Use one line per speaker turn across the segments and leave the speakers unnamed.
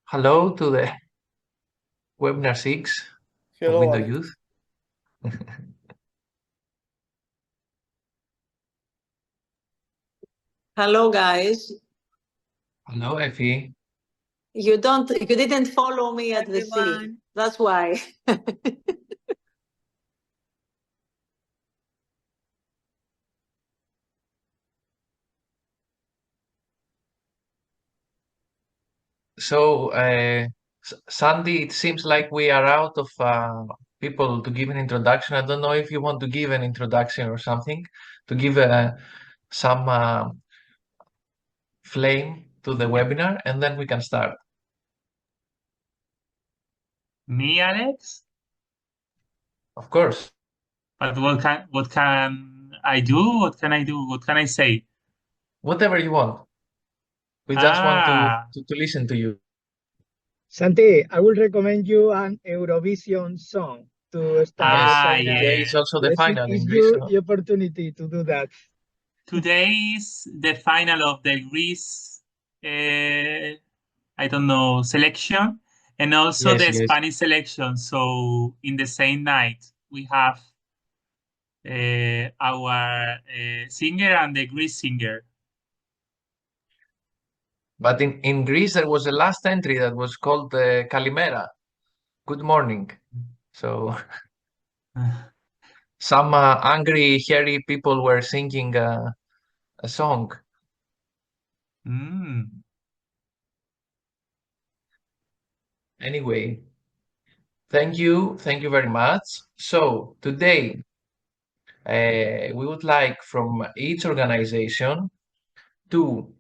Hello to the webinar 6 of
Hello,
Window
Alex.
Youth.
Hello, guys.
Hello, Effie.
You didn't follow me at the scene.
Everyone.
That's why.
So, Sandy, it seems like we are out of people to give an introduction. I don't know if you want to give an introduction or something to give some flame to the webinar, and then we can start.
Me, Alex?
Of course.
But what can I do? What can I do? What can I say?
Whatever you want. We just want
Ah,
to listen to you.
Santi, I would recommend you an Eurovision song to start the
ah,
seminar.
Today is
yeah.
also the
Let's
final in
is
Greece.
your opportunity to do that.
Today is the final of the Greece, I don't know, selection, and also
Yes,
the
yes.
Spanish selection. So in the same night, we have our singer and the Greece singer.
But in Greece, there was a last entry that was called Kalimera, good morning. So some angry, hairy people were singing a song.
Mm.
Anyway, thank you very much. So today, we would like from each organization to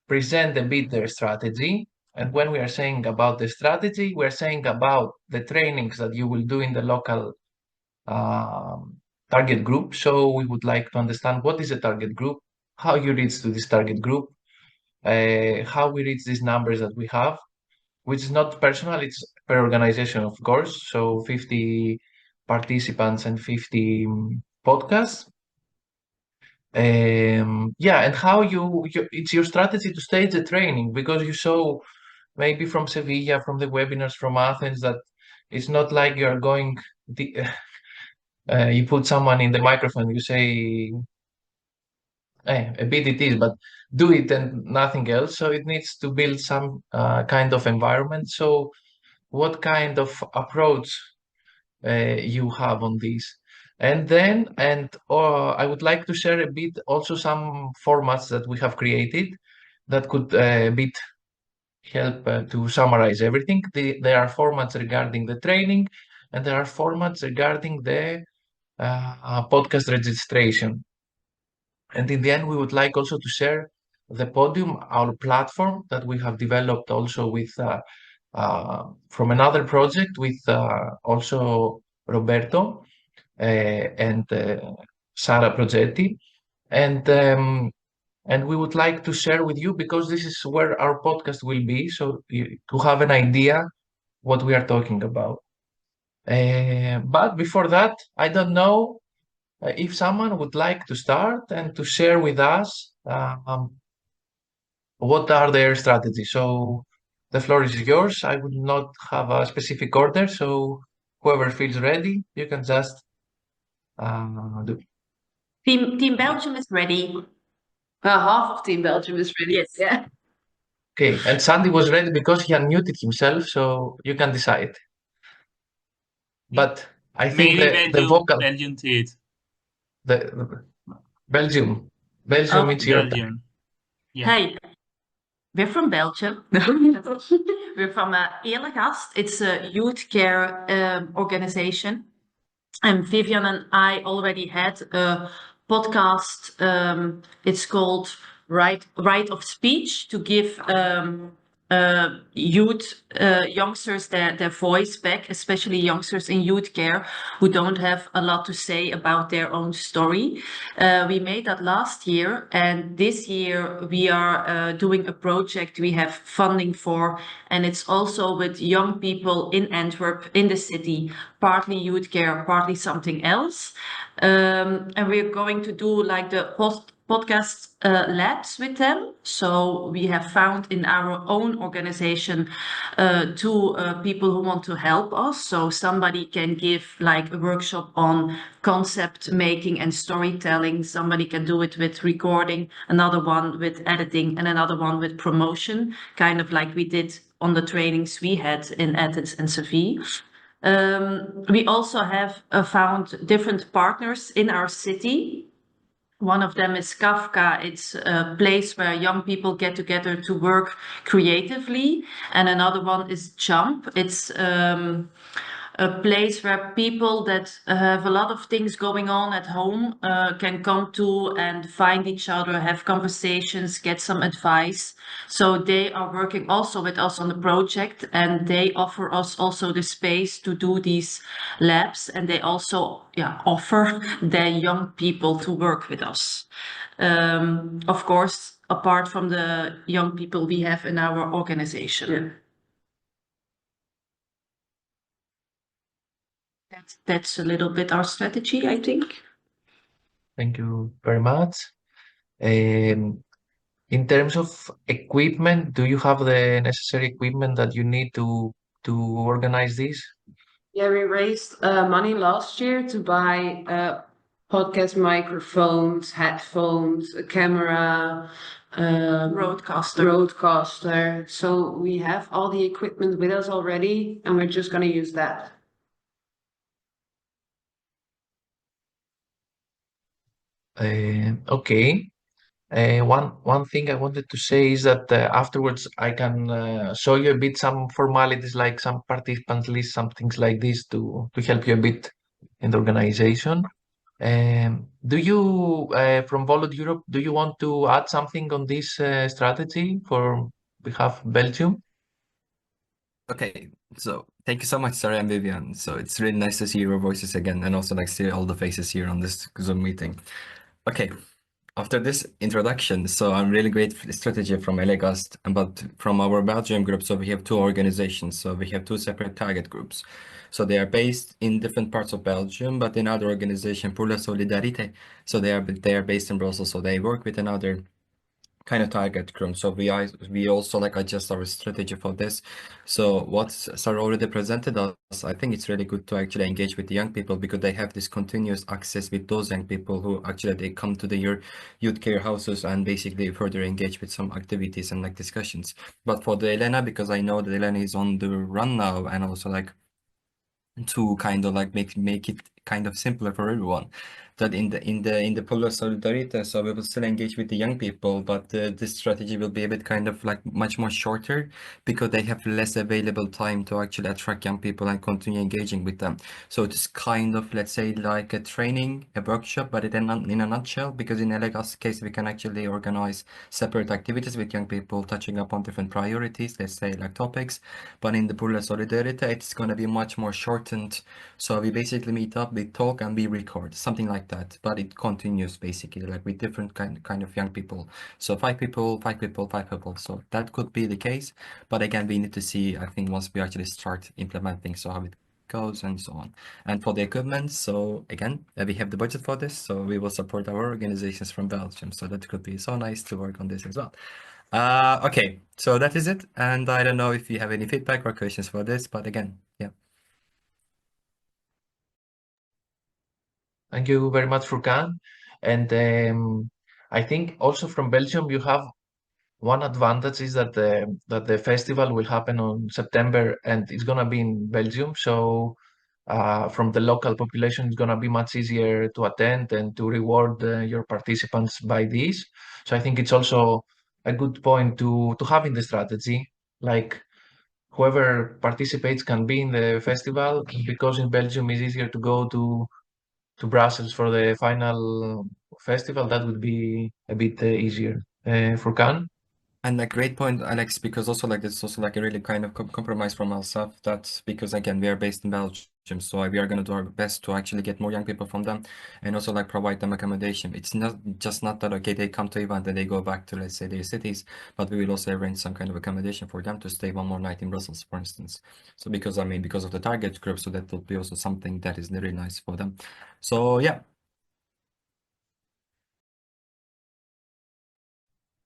present a bit their strategy. And when we are saying about the strategy, we're saying about the trainings that you will do in the local target group. So we would like to understand what is a target group, how you reach to this target group, how we reach these numbers that we have, which is not personal, it's per organization, of course. So 50 participants and 50 podcasts. Yeah, and how it's your strategy to stage the training, because you saw maybe from Sevilla, from the webinars from Athens, that it's not like you're going, you put someone in the microphone, you say, a bit it is, but do it and nothing else. So it needs to build some kind of environment. So what kind of approach you have on this? And then, I would like to share a bit also some formats that we have created that could a bit help to summarize everything. There are formats regarding the training, and there are formats regarding the podcast registration. And in the end, we would like also to share the podium, our platform that we have developed also with from another project with also Roberto and Sara Progetti, and we would like to share with you, because this is where our podcast will be, so to have an idea what we are talking about. But before that, I don't know if someone would like to start and to share with us what are their strategies. So the floor is yours. I would not have a specific order, so whoever feels ready, you can just do.
Team Belgium is ready. Half of Team Belgium is ready. Yes. Yeah.
Okay, and Sandy was ready because he unmuted himself, so you can decide. But I think
maybe
the vocal,
Belgium did.
the Belgium, it's your time.
Belgium. Yeah.
Hey, we're from Belgium. We're from Eerlegast. It's a youth care organization. And Vivian and I already had a podcast. It's called Right of Speech, to give youth youngsters their voice back, especially youngsters in youth care who don't have a lot to say about their own story. We made that last year, and this year we are doing a project we have funding for, and it's also with young people in Antwerp, in the city, partly youth care, partly something else. And we're going to do like the podcast labs with them. So we have found in our own organization two people who want to help us. So somebody can give like a workshop on concept making and storytelling. Somebody can do it with recording, another one with editing, and another one with promotion, kind of like we did on the trainings we had in Athens and Seville. We also have found different partners in our city. One of them is Kafka. It's a place where young people get together to work creatively. And another one is Jump. It's a place where people that have a lot of things going on at home can come to and find each other, have conversations, get some advice. So they are working also with us on the project, and they offer us also the space to do these labs, and they also offer their young people to work with us. Of course, apart from the young people we have in our organization.
Yeah.
That's a little bit our strategy, I think.
Thank you very much. In terms of equipment, do you have the necessary equipment that you need to organize this?
Yeah, we raised money last year to buy podcast microphones, headphones, a camera, roadcaster. So we have all the equipment with us already, and we're just going to use that.
Okay. One thing I wanted to say is that afterwards I can show you a bit some formalities, like some participants list, some things like this to help you a bit in the organization. Do you from Volut Europe, do you want to add something on this strategy for behalf of Belgium?
Okay, so thank you so much, Sarah and Vivian. So it's really nice to see your voices again, and also like see all the faces here on this Zoom meeting. Okay, after this introduction, so I'm really great strategy from Elegast, but from our Belgium group, so we have two organizations, so we have two separate target groups. So they are based in different parts of Belgium, but in other organization, Pour la Solidarité. So they are based in Brussels, so they work with another kind of target group. So we also like adjust our strategy for this. So what Sarah already presented us, I think it's really good to actually engage with the young people, because they have this continuous access with those young people who actually they come to the youth care houses and basically further engage with some activities and like discussions. But for the Elena, because I know that Elena is on the run now, and also like to kind of like make it kind of simpler for everyone, that in the Pour la Solidarité, so we will still engage with the young people, but this strategy will be a bit kind of like much more shorter, because they have less available time to actually attract young people and continue engaging with them. So it's kind of, let's say, like a training, a workshop, but in a nutshell, because in Elegast's case, we can actually organize separate activities with young people, touching upon different priorities, let's say like topics. But in the Pour la Solidarité, it's going to be much more shortened. So we basically meet up, we talk, and we record, something like that. But it continues basically like with different kind of young people. So 5 people, 5 people, 5 people. So that could be the case. But again, we need to see, I think, once we actually start implementing, so how it goes and so on. And for the equipment, so again, we have the budget for this, so we will support our organizations from Belgium. So that could be so nice to work on this as well. Okay, so that is it. And I don't know if you have any feedback or questions for this, but again, yeah.
Thank you very much, Furkan. And I think also from Belgium, you have one advantage is that the festival will happen on September, and it's gonna be in Belgium. So from the local population, it's gonna be much easier to attend and to reward your participants by this. So I think it's also a good point to have in the strategy, like whoever participates can be in the festival, because in Belgium it's easier to go to Brussels for the final festival. That would be a bit easier. Furkan?
And a great point, Alex, because also like this is also like a really kind of compromise from ourselves. That's because again we are based in Belgium, so we are going to do our best to actually get more young people from them, and also like provide them accommodation. It's not that okay they come to event and they go back to, let's say, their cities, but we will also arrange some kind of accommodation for them to stay one more night in Brussels, for instance. So because of the target group, so that will be also something that is really nice for them. So yeah.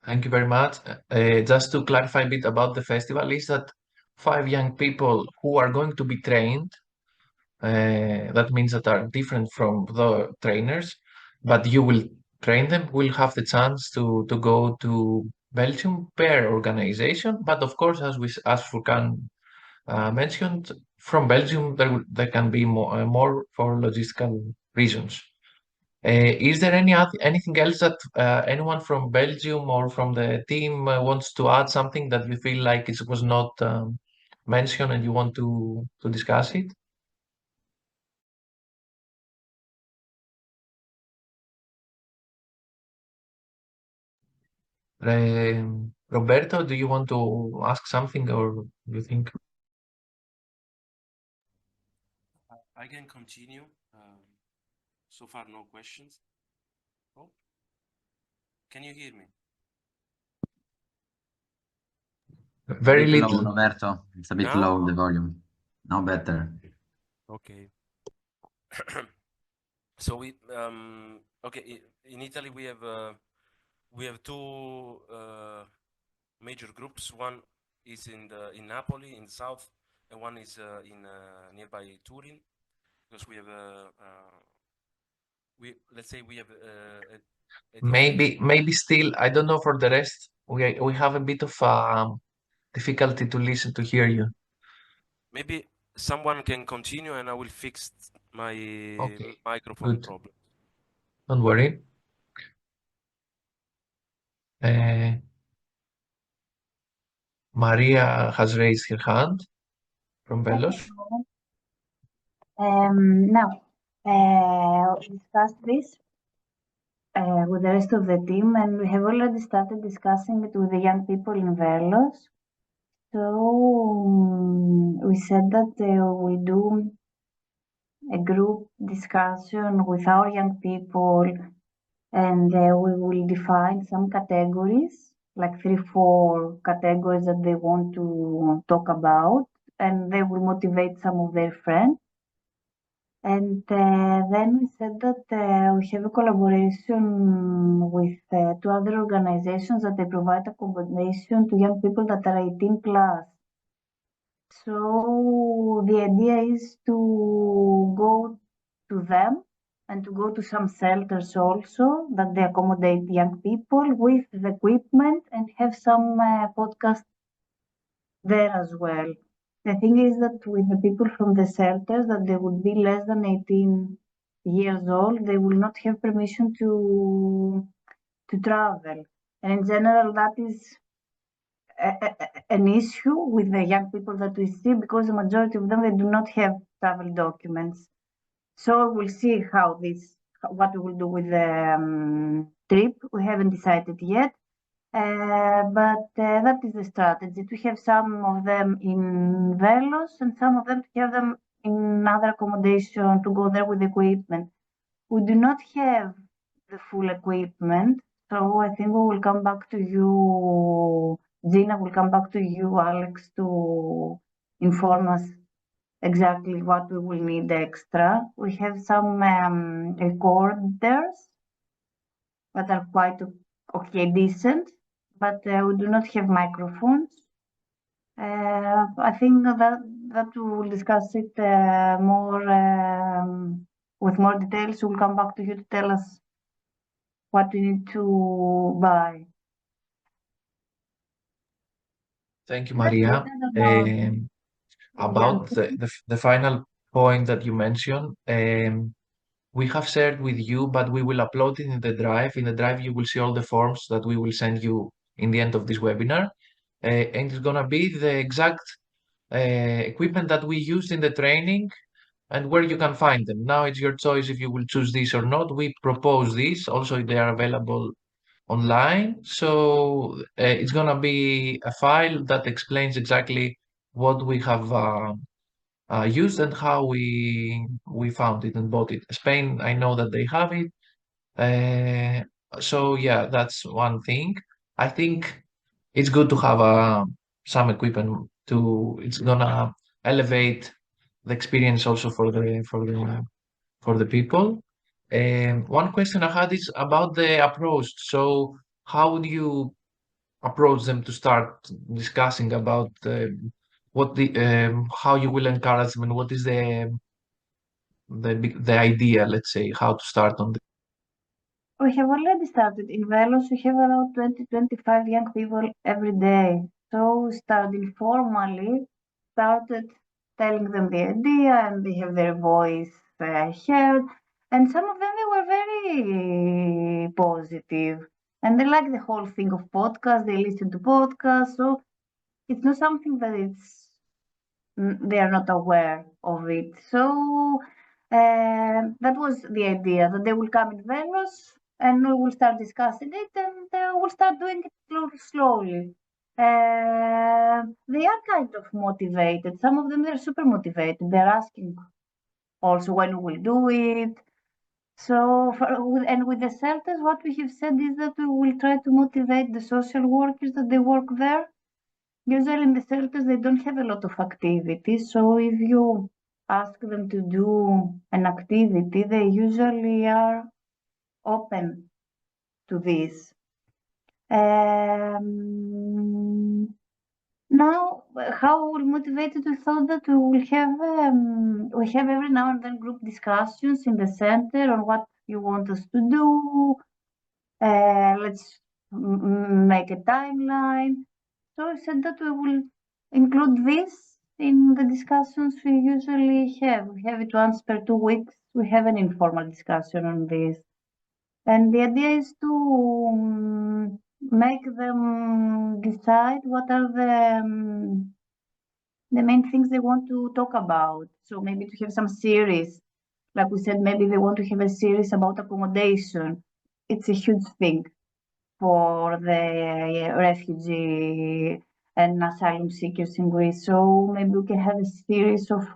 Thank you very much. Just to clarify a bit about the festival, is that 5 young people who are going to be trained. That means that are different from the trainers, but you will train them, will have the chance to go to Belgium per organization. But of course, as Furkan mentioned, from Belgium there can be more for logistical reasons. Is there anything else that anyone from Belgium or from the team wants to add, something that you feel like it was not mentioned and you want to discuss it? Roberto, do you want to ask something, or you think?
I can continue. So far, no questions. Oh, can you hear me?
Very
Bit low,
little.
Roberto. It's a bit
Now?
low, the volume. Now better.
Okay. So okay, in Italy we have two major groups. One is in Napoli in the south, and one is in nearby Turin, because we have let's say we have a
Maybe still, I don't know for the rest. We have a bit of difficulty to listen to hear you.
maybe someone can continue and I will fix my
Okay,
microphone
good.
problem.
Don't worry. Maria has raised her hand from Velos.
Now, we discussed this with the rest of the team, and we have already started discussing it with the young people in Velos. So we said that we do a group discussion with our young people, and we will define some categories, like 3-4 categories that they want to talk about, and they will motivate some of their friends. And then we said that we have a collaboration with 2 other organizations that they provide accommodation to young people that are 18 plus. So the idea is to go to them and to go to some shelters also that they accommodate young people with the equipment and have some podcast there as well. The thing is that with the people from the shelters, that they would be less than 18 years old, they will not have permission to travel. And in general, that is an issue with the young people that we see, because the majority of them, they do not have travel documents. So we'll see what we will do with the trip. We haven't decided yet. But that is the strategy, to have some of them in Velos and some of them to have them in other accommodation, to go there with equipment. We do not have the full equipment, so I think we will come back to you, Gina will come back to you, Alex, to inform us exactly what we will need extra. We have some recorders that are quite okay, decent, but we do not have microphones. I think that we will discuss it more with more details. We'll come back to you to tell us what we need to buy.
Thank you, Maria. About the final point that you mentioned, we have shared with you, but we will upload it in the drive. In the drive, you will see all the forms that we will send you in the end of this webinar. And it's gonna be the exact equipment that we used in the training and where you can find them. Now it's your choice if you will choose this or not. We propose this. Also, they are available online. So it's gonna be a file that explains exactly what we have used and how we found it and bought it. Spain, I know that they have it. So yeah, that's one thing. I think it's good to have some equipment it's gonna elevate the experience also for the people. One question I had is about the approach. So how would you approach them to start discussing about what the how you will encourage them and what is the idea, let's say, how to start on this?
We have already started. In Velos, we have around 20-25 young people every day. So we started informally, started telling them the idea, and they have their voice heard. And some of them, they were very positive. And they like the whole thing of podcasts. They listen to podcasts. So it's not something that they are not aware of it. So that was the idea, that they will come in Velos and we will start discussing it, and we'll start doing it slowly. They are kind of motivated. Some of them, they're super motivated. They're asking also when we will do it. So, with the shelters, what we have said is that we will try to motivate the social workers that they work there. Usually in the shelters, they don't have a lot of activities. So if you ask them to do an activity, they usually are open to this. Now, how we're motivated, we thought that we have every now and then group discussions in the center on what you want us to do. Let's make a timeline. So I said that we will include this in the discussions we usually have. We have it once per 2 weeks. We have an informal discussion on this. And the idea is to make them decide what are the main things they want to talk about. So maybe to have some series. Like we said, maybe they want to have a series about accommodation. It's a huge thing for the refugee and asylum seekers in Greece. So maybe we can have a series of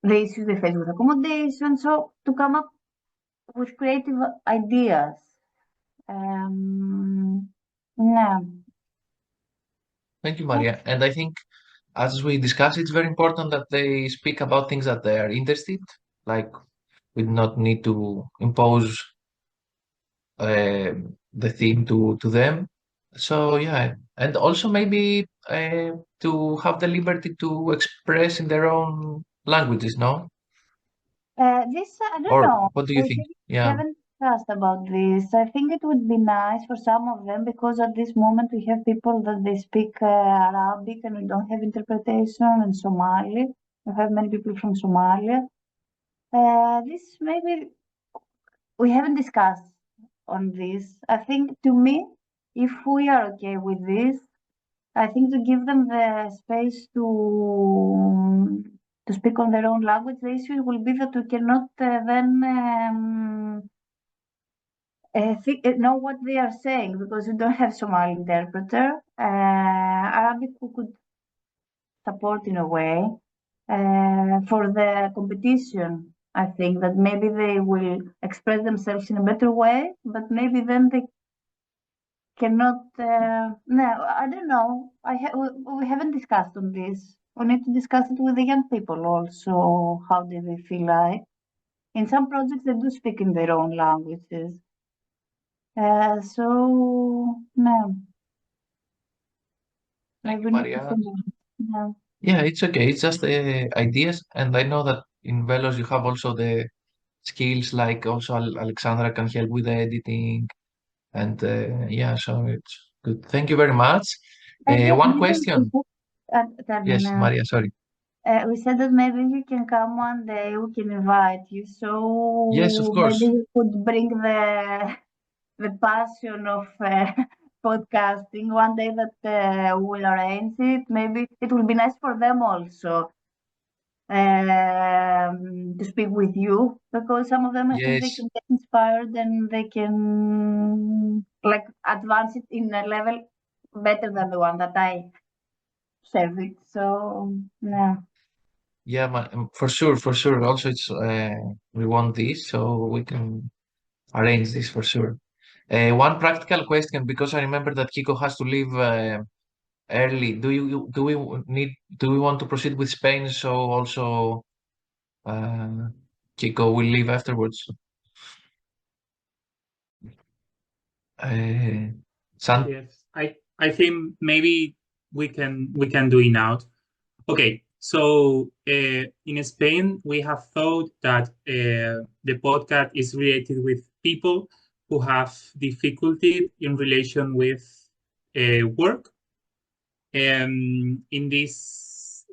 the issues they face with accommodation. So to come up with creative ideas. Yeah.
Thank you, Maria. And I think as we discussed, it's very important that they speak about things that they are interested, like we do not need to impose the theme to them. So yeah, and also maybe to have the liberty to express in their own languages, no?
This, I don't
Or
know.
what do you think? Yeah.
Haven't discussed about this. I think it would be nice for some of them, because at this moment we have people that they speak Arabic and we don't have interpretation, and Somali. We have many people from Somalia. This maybe we haven't discussed on this. I think, to me, if we are okay with this, I think to give them the space to speak on their own language. The issue will be that we cannot then know what they are saying, because we don't have Somali interpreter. Arabic we could support in a way. For the competition, I think that maybe they will express themselves in a better way, but maybe then they cannot. No, I don't know. We haven't discussed on this. We need to discuss it with the young people also. How do they feel like? In some projects, they do speak in their own languages. So no.
Thank you,
We need to
Maria.
think about it. No.
Yeah, it's okay. It's just ideas, and I know that in Velos you have also the skills, like also Alexandra can help with the editing, and yeah, so it's good. Thank you very much.
Maybe
One question. Yes,
Termina.
Maria, sorry.
We said that maybe you can come one day, we can invite you. So
Yes, of course.
maybe you could bring the passion of podcasting one day, that we'll arrange it. Maybe it will be nice for them also to speak with you, because some of them, I think they
Yes,
can get inspired and they can like advance it in a level better than the one that I have it. So yeah.
yeah, for sure, for sure. Also, it's we want this, so we can arrange this for sure. One practical question, because I remember that Kiko has to leave early. Do we want to proceed with Spain? So also Kiko will leave afterwards. Uh,
Yes. I think maybe we can do it now. Okay, so in Spain we have thought that the podcast is related with people who have difficulty in relation with work. In this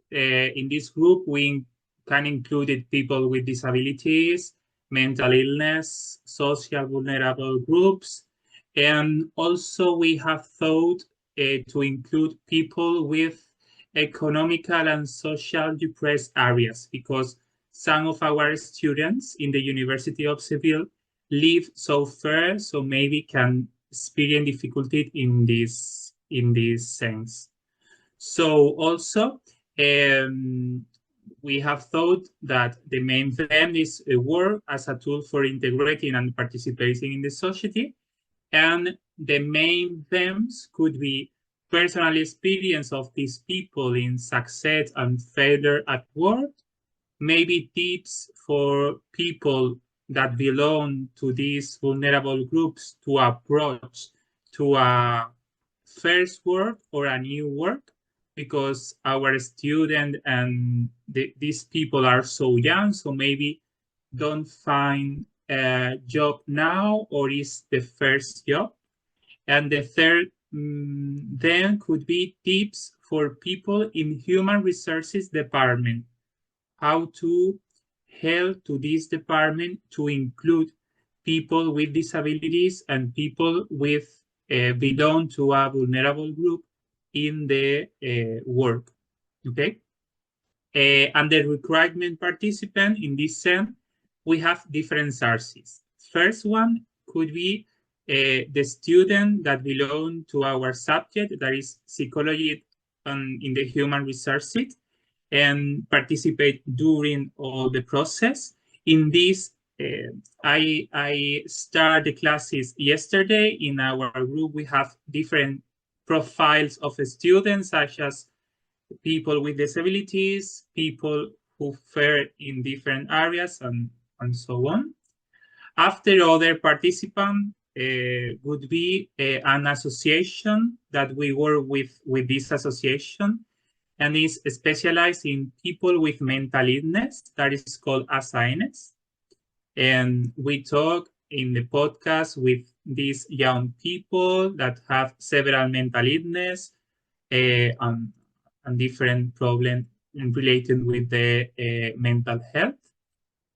group, we can include people with disabilities, mental illness, social vulnerable groups, and also we have thought to include people with economical and social depressed areas, because some of our students in the University of Seville live so far, so maybe can experience difficulty in this sense. So also, we have thought that the main theme is work as a tool for integrating and participating in the society. And the main themes could be personal experience of these people in success and failure at work, maybe tips for people that belong to these vulnerable groups to approach to a first work or a new work, because our student and these people are so young, so maybe don't find a job now or is the first job. And the third then could be tips for people in human resources department, how to help to this department to include people with disabilities and people with belong to a vulnerable group in the work. Okay. And the requirement participant in this sense, we have different sources. First one could be the student that belong to our subject, that is psychology in the human resources, and participate during all the process. In this, I started the classes yesterday. In our group, we have different profiles of students, such as people with disabilities, people who fare in different areas, and so on. After, other participant would be an association that we work with this association, and is specialized in people with mental illness, that is called ASAENES. And we talk in the podcast with these young people that have several mental illness and different problems related with the mental health.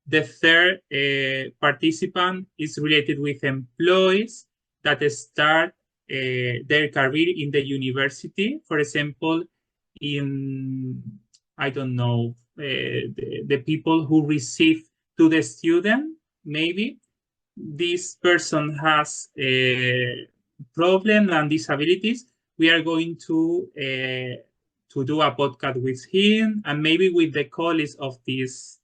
The third participant is related with employees that start their career in the university. For example, in, I don't know, the people who receive to the student, maybe this person has a problem and disabilities. We are going to do a podcast with him and maybe with the colleagues of this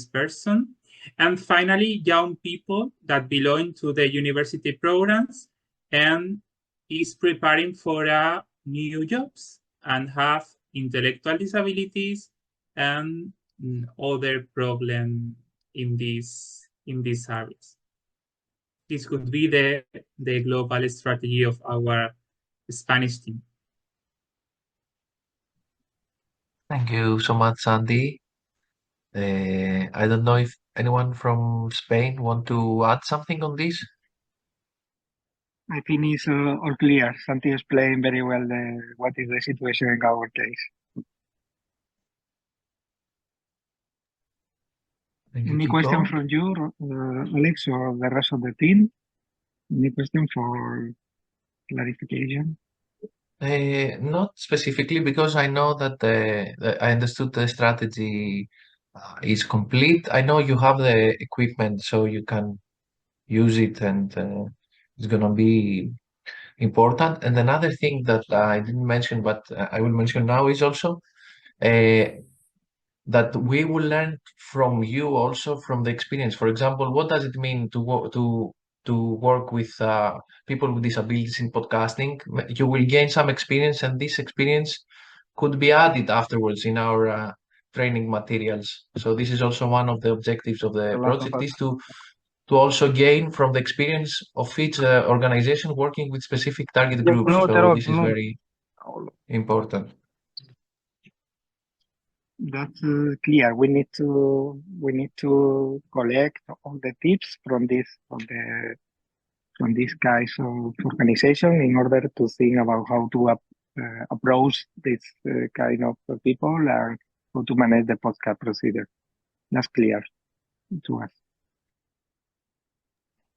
person. And finally, young people that belong to the university programs and is preparing for a new jobs and have intellectual disabilities and other problems in these areas. This could be the global strategy of our Spanish team.
Thank you so much, Sandy. I don't know if anyone from Spain want to add something on this.
I think it's all clear. Santi explained very well what is the situation in our case.
Thank you,
Any
Kiko.
question from you, Alex, or the rest of the team? Any question for clarification?
Not specifically, because I know that I understood the strategy is complete. I know you have the equipment, so you can use it, and it's gonna be important. And another thing that I didn't mention, but I will mention now, is also that we will learn from you, also from the experience. For example, what does it mean to work with people with disabilities in podcasting? You will gain some experience, and this experience could be added afterwards in our training materials. So this is also one of the objectives of the project, is to to also gain from the experience of each organization working with specific target groups.
No,
So this is
no.
very important.
That's clear. We need to collect all the tips from this from these guys of organization in order to think about how to approach this kind of people and how to manage the podcast procedure. That's clear to us.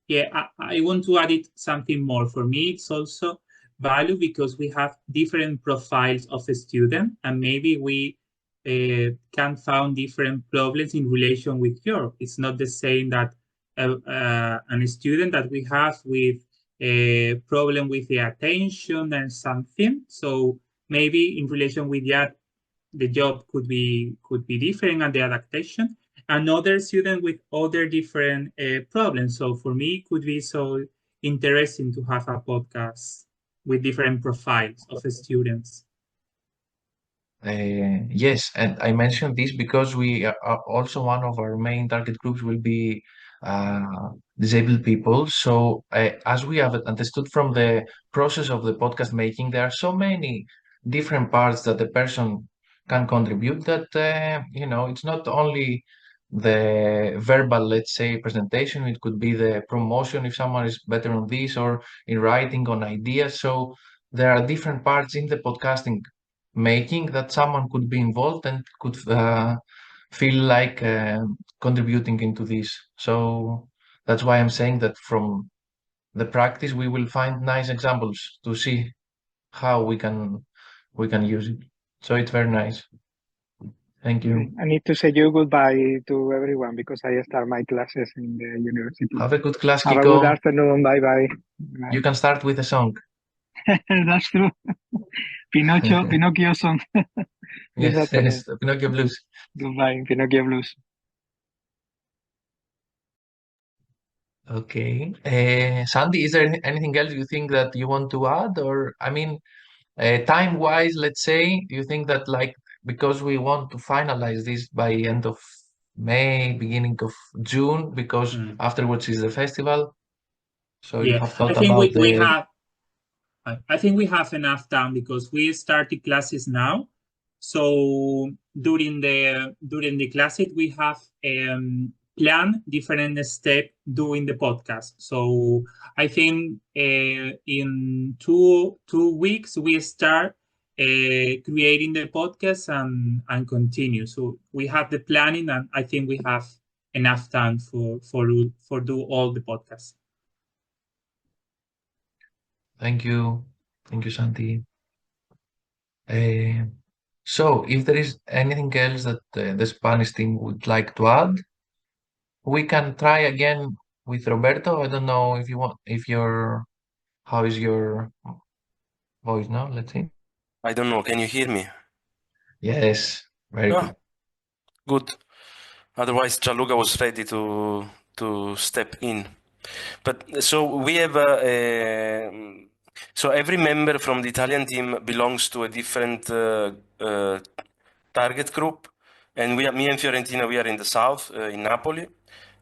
Yeah, I want to add something more. For me, it's also value because we have different profiles of a student, and maybe we can find different problems in relation with Europe. It's not the same that a student that we have with a problem with the attention and something. So maybe in relation with that, the job could be different and the adaptation. Another student with other different problems. So for me, it could be so interesting to have a podcast with different profiles of the students.
Yes, and I mentioned this because we are also one of our main target groups will be disabled people. So as we have understood from the process of the podcast making, there are so many different parts that the person can contribute that, it's not only the verbal, let's say, presentation, it could be the promotion if someone is better on this or in writing on ideas. So there are different parts in the podcasting making that someone could be involved and could feel like contributing into this. So that's why I'm saying that from the practice we will find nice examples to see how we can use it. So it's very nice. Thank you.
I need to say you goodbye to everyone because I start my classes in the university.
Have a good class,
Have a
Kiko.
good afternoon. Bye.
You can start with a song.
That's true. Pinocchio song.
Yes, Pinocchio Blues.
Goodbye, Pinocchio Blues.
Okay. Sandy, is there anything else you think that you want to add? Or, I mean, time-wise, let's say, you think that because we want to finalize this by end of May, beginning of June, because afterwards is the festival. So you have thought about
I think we have enough time because we started classes now. So during the classes we have plan different steps doing the podcast. So I think in two weeks we start creating the podcast and continue. So we have the planning, and I think we have enough time for do all the podcasts.
Thank you, Santi. So if there is anything else that the Spanish team would like to add, we can try again with Roberto. I don't know if you want, how is your voice now? Let's see.
I don't know. Can you hear me?
Yes, very good.
Good. Otherwise, Gianluca was ready to step in. But so we have so every member from the Italian team belongs to a different target group, and me and Fiorentina, we are in the south, in Napoli,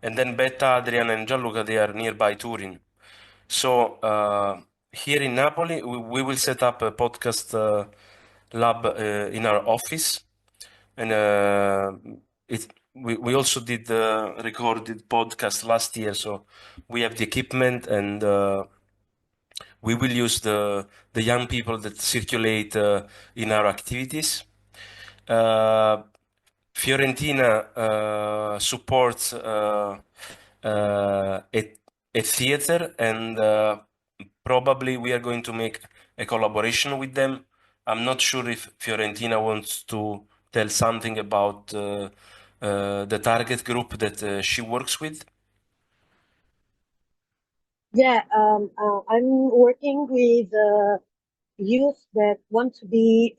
and then Betta, Adrian, and Gianluca, they are nearby Turin. So here in Napoli, we will set up a podcast lab in our office, and we also did the recorded podcast last year, so we have the equipment, and we will use the young people that circulate in our activities. Fiorentina supports a theater, and probably we are going to make a collaboration with them. I'm not sure if Fiorentina wants to tell something about the target group that she works with.
Yeah, I'm working with youth that want to be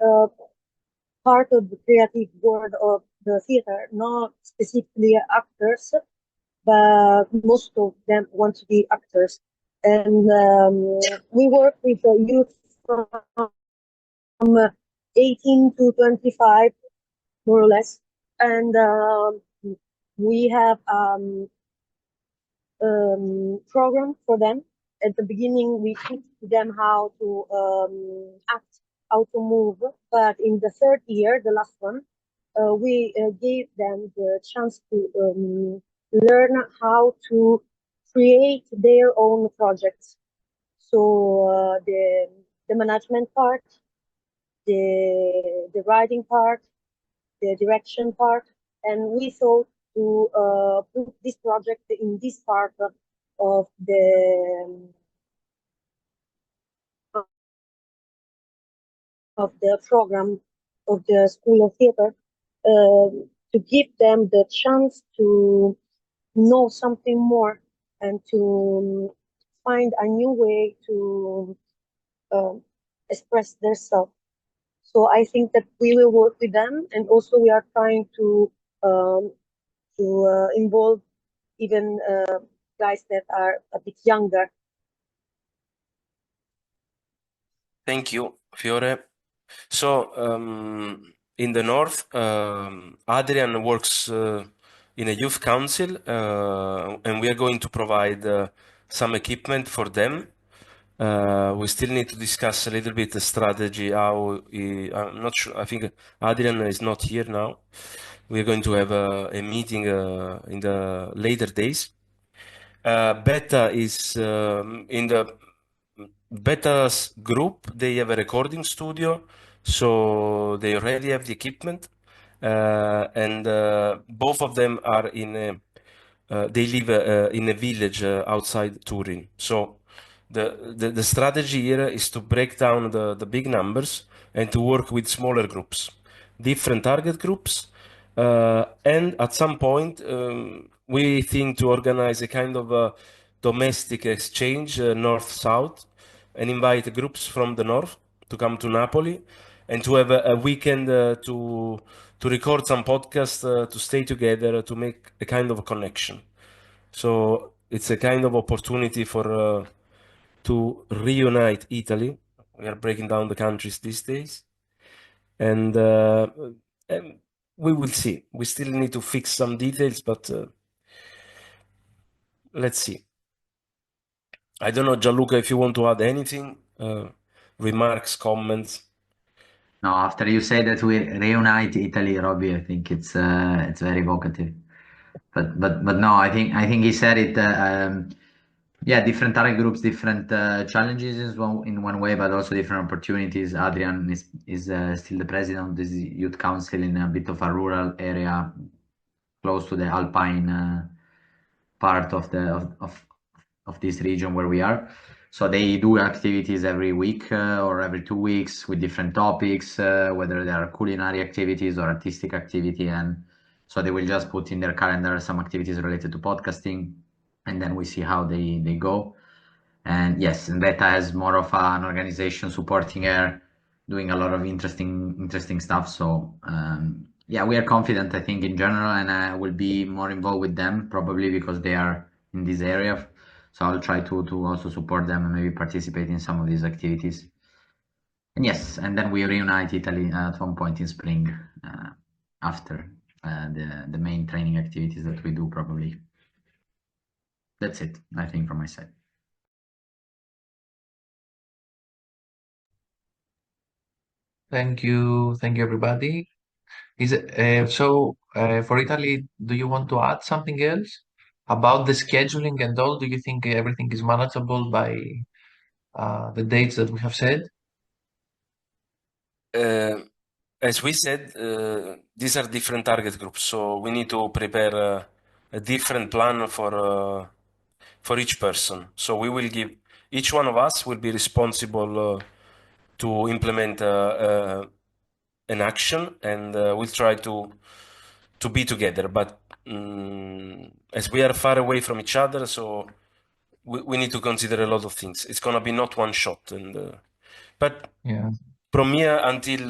part of the creative world of the theater, not specifically actors, but most of them want to be actors. And we work with youth from 18 to 25, more or less. And we have program for them. At the beginning, we teach them how to act, how to move. But in the third year, the last one, we gave them the chance to learn how to create their own projects. So the management part, the writing part, the direction part, and we thought to put this project in this part of the program of the School of Theater to give them the chance to know something more and to find a new way to express themselves. So I think that we will work with them, and also we are trying to involve even guys that are a bit younger.
Thank you, Fiore. So in the north, Adrian works in a youth council, and we are going to provide some equipment for them. We still need to discuss a little bit the strategy. I'm not sure. I think Adrian is not here now. We're going to have a meeting in the later days. Beta is in the Beta's group. They have a recording studio, so they already have the equipment, and both of them are they live in a village outside Turin. So the strategy here is to break down the big numbers and to work with smaller groups, different target groups, and at some point we think to organize a kind of a domestic exchange, north-south, and invite groups from the north to come to Napoli and to have a weekend to record some podcasts, to stay together, to make a kind of a connection. So it's a kind of opportunity for to reunite Italy. We are breaking down the countries these days, and we will see. We still need to fix some details, but let's see. I don't know, Gianluca, if you want to add anything, remarks, comments.
No, after you say that we reunite Italy, Robbie, I think it's very evocative. But no, I think he said it. Yeah, different target groups, different challenges in one way, but also different opportunities. Adrian is still the president of this youth council in a bit of a rural area, close to the Alpine part of this region where we are. So they do activities every week or every 2 weeks with different topics, whether they are culinary activities or artistic activity. And so they will just put in their calendar some activities related to podcasting, and then we see how they go. And yes, and Beta has more of an organization supporting her, doing a lot of interesting stuff. So yeah, we are confident, I think, in general, and I will be more involved with them probably because they are in this area. So I'll try to also support them and maybe participate in some of these activities. And yes, and then we reunite Italy at one point in spring after the main training activities that we do probably. That's it, I think, from my side.
Thank you everybody. Is it for Italy? Do you want to add something else about the scheduling and all? Do you think everything is manageable by the dates that we have said?
As we said, these are different target groups, so we need to prepare a different plan for each person. So we will give each one of us will be responsible to implement an action, and we'll try to be together. But as we are far away from each other, so we need to consider a lot of things. It's gonna be not one shot, and but
Yeah.
from here until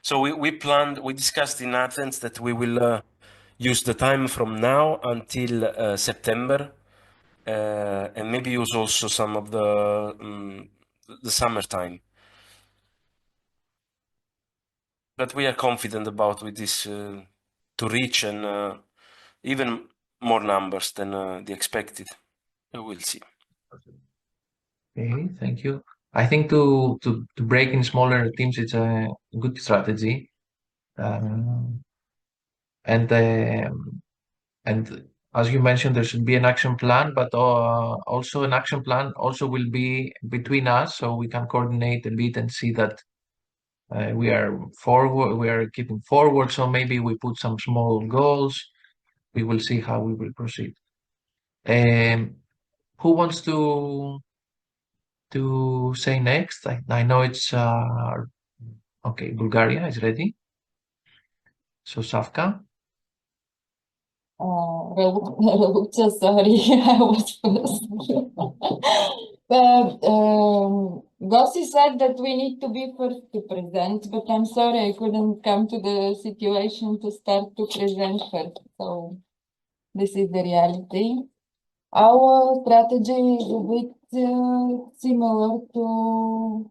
so we discussed in Athens that we will use the time from now until September, and maybe use also some of the summertime. But we are confident about with this to reach and even more numbers than the expected. We'll see.
Okay, thank you. I think to break in smaller teams, it's a good strategy. And as you mentioned, there should be an action plan, but also an action plan also will be between us, so we can coordinate a bit and see that we are keeping forward. So maybe we put some small goals. We will see how we will proceed. Who wants to say next? I know it's okay. Bulgaria is ready. So Safka.
Raluca, sorry, I was first. Gossi said that we need to be first to present, but I'm sorry I couldn't come to the situation to start to present first. So this is the reality. Our strategy is a bit similar to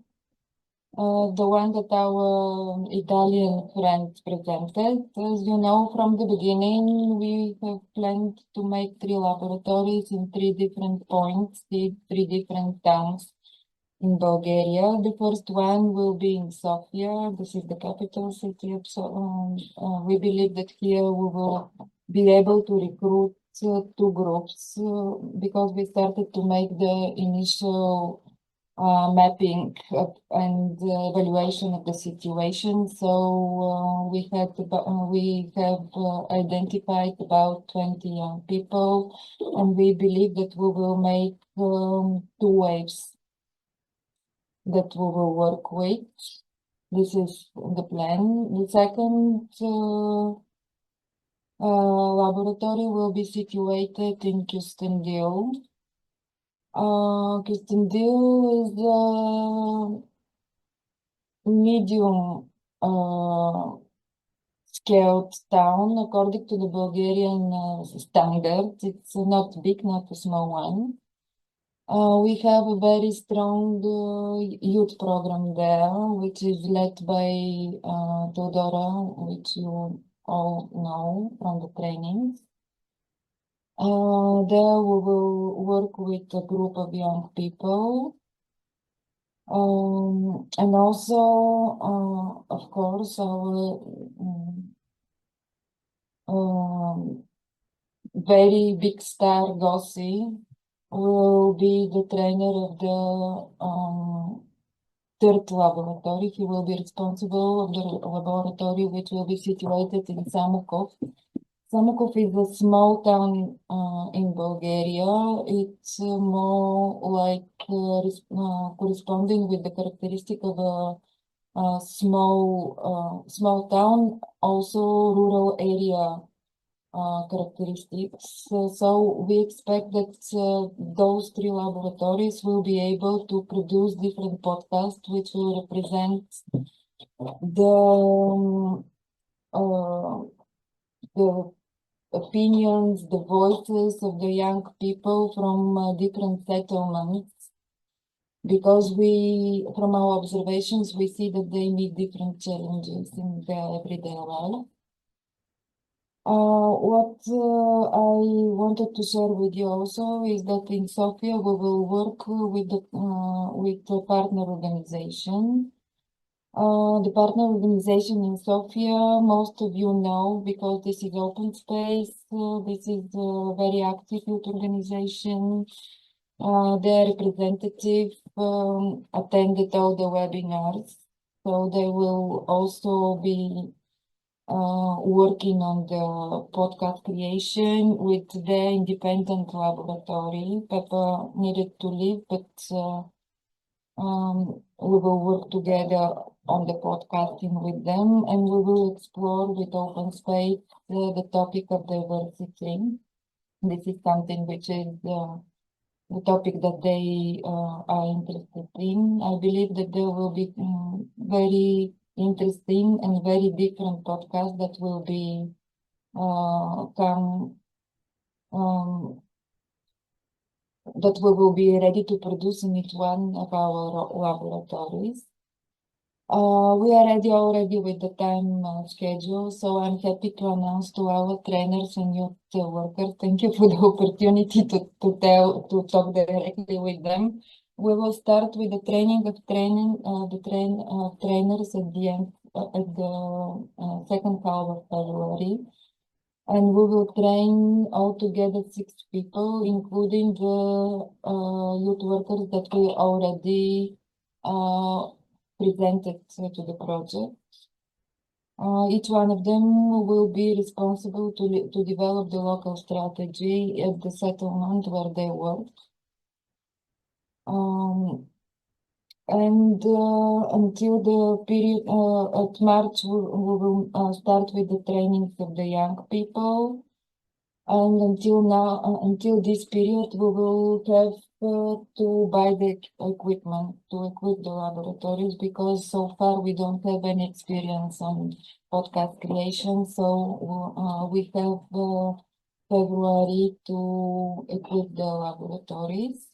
the one that our Italian friends presented. As you know, from the beginning, we have planned to make 3 laboratories in 3 different points, 3 different towns in Bulgaria. The first one will be in Sofia. This is the capital city of we believe that here we will be able to recruit 2 groups because we started to make the initial mapping and evaluation of the situation. So we have identified about 20 young people, and we believe that we will make 2 waves that we will work with. This is the plan. The second laboratory will be situated in Kyustendil. Kyustendil is a medium scaled town according to the Bulgarian standards. It's not big, not a small one. We have a very strong youth program there, which is led by Teodora, which you all know from the trainings. There we will work with a group of young people. And also, of course, our very big star, Gossi, will be the trainer of the 3rd laboratory. He will be responsible of the laboratory, which will be situated in Samokov. Samokov is a small town in Bulgaria. It's more like corresponding with the characteristic of a small town, also rural area characteristics. So we expect that those 3 laboratories will be able to produce different podcasts which will represent the opinions, the voices of the young people from different settlements, because from our observations, we see that they meet different challenges in their everyday life. What I wanted to share with you also is that in Sofia we will work with the partner organization. The partner organization in Sofia, most of you know, because this is open space. This is a very active youth organization. Their representative attended all the webinars, so they will also be working on the podcast creation with their independent laboratory. Pepper needed to leave, but we will work together on the podcasting with them, and we will explore with open space the topic of diversity. This is something which is the topic that they are interested in. I believe that there will be very interesting and very different podcasts that will be that we will be ready to produce in each one of our laboratories. We are ready already with the time schedule, so I'm happy to announce to our trainers and youth workers, thank you for the opportunity to talk directly with them. We will start with the training of trainers at the end at the second half of February, and we will train altogether 6 people, including the youth workers that we already presented to the project. Each one of them will be responsible to develop the local strategy at the settlement where they work. And until the period at March, we will start with the trainings of the young people. And until this period, we will have to buy the equipment to equip the laboratories, because so far we don't have any experience on podcast creation. So we have February to equip the laboratories.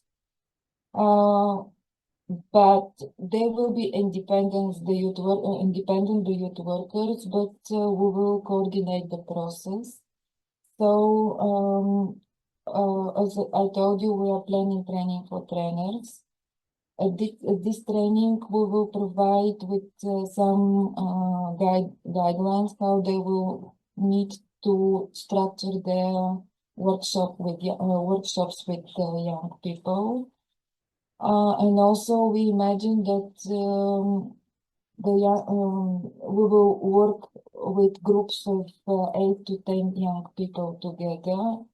But they will be independent, the youth workers, but we will coordinate the process. So, as I told you, we are planning training for trainers. At this training, we will provide with some guidelines how they will need to structure their workshops with young people. And also, we imagine that we will work with groups of 8 to 10 young people together.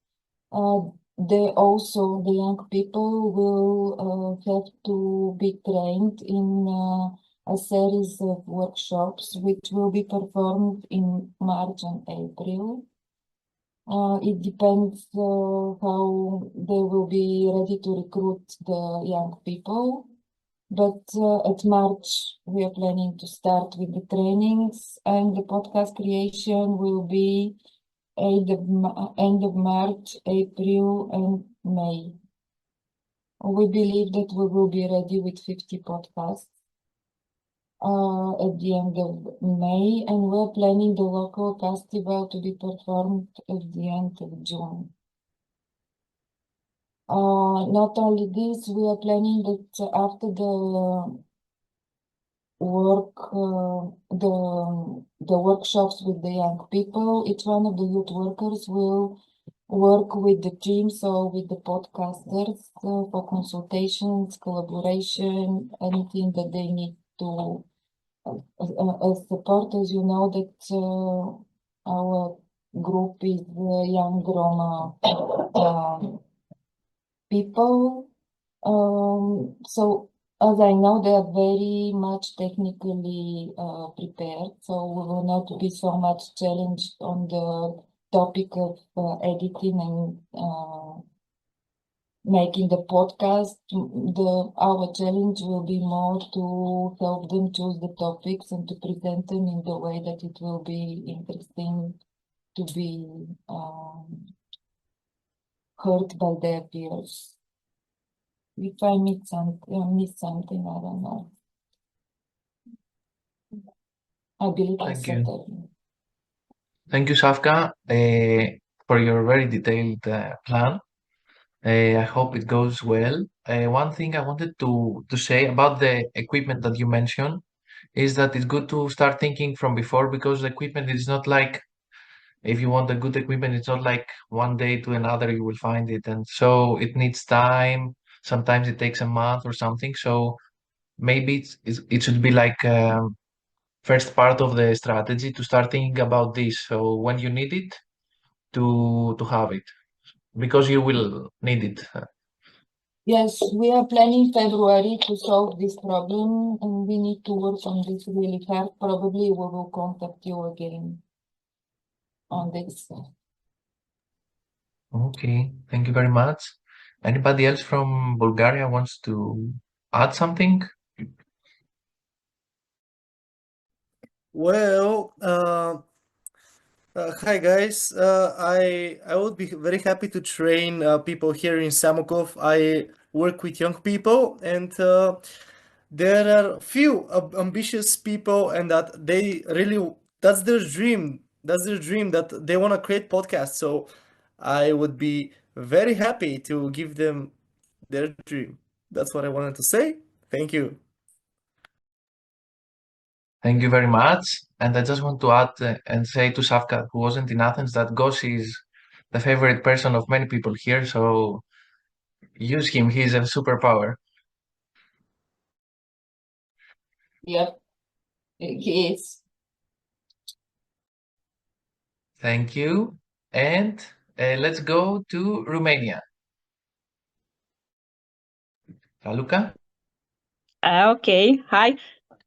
The young people will have to be trained in a series of workshops which will be performed in March and April. It depends how they will be ready to recruit the young people. But at March, we are planning to start with the trainings, and the podcast creation will be end of March, April, and May. We believe that we will be ready with 50 podcasts at the end of May, and we're planning the local festival to be performed at the end of June. Not only this, we are planning that after the workshops with the young people, each one of the youth workers will work with the teams or with the podcasters for consultations, collaboration, anything that they need to as support. As you know that our group is young Roma people. So as I know, they are very much technically prepared, so we will not be so much challenged on the topic of editing and making the podcast. Our challenge will be more to help them choose the topics and to present them in the way that it will be interesting to be heard by their peers. If I miss something, I don't know. I believe I
Thank
said
you.
that.
Thank you, Safka, for your very detailed plan. I hope it goes well. One thing I wanted to say about the equipment that you mentioned is that it's good to start thinking from before, because the equipment is not like, if you want a good equipment, it's not like one day to another you will find it. And so it needs time. Sometimes it takes a month or something. So maybe it should be like first part of the strategy to start thinking about this. So when you need it, to have it, because you will need it.
Yes, we are planning February to solve this problem, and we need to work on this really hard. Probably we will contact you again on this.
Okay, thank you very much. Anybody else from Bulgaria wants to add something?
Well, hi guys. I would be very happy to train people here in Samokov. I work with young people, and there are few ambitious people, and that they really, that's their dream. That's their dream, that they want to create podcasts. So I would be very happy to give them their dream. That's what I wanted to say. Thank you.
Thank you very much. And I just want to add and say to Safka, who wasn't in Athens, that Gos is the favorite person of many people here. So use him. He's a superpower.
Yep, he is.
Thank you. And let's go to Romania. Raluca?
Okay, hi.